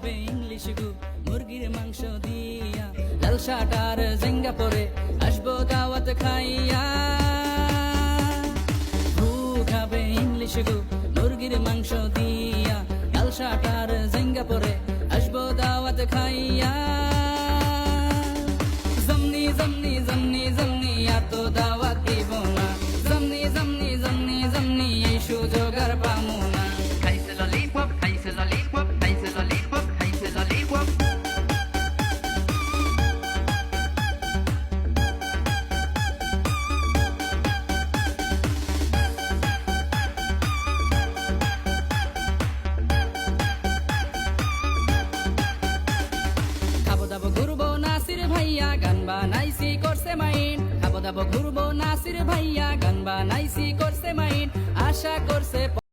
খাবে ইংলিশ গু মুরগির মাংস দিয়া, লাল শার্ট আর জেঙ্গা পরে আসবো দাওয়াত খাইয়া। ভু খাবে ইংলিশ গু মুরগির মাংস দিয়া, লাল শার্ট আর জেঙ্গা পরে আসবো দাওয়াত খাইয়া। জমনি জমনি জমনি জমনি আর তো দাওয়াত দিব না, জমনি জমনি জমনি জমনি এই সুযোগ আর পামু না। খাইছে ললিপপ, খাইছে ললিপপ, খাইছে ললিপপ, খাইছে ললিপপ। খাবো দাবো ঘুরবো নাসির ভাইয়া গান বানাইছি করছে মাইন, খাবো দাবো ঘুরবো নাসির ভাইয়া গান বানাইছি করছে মাইন, আশা করছে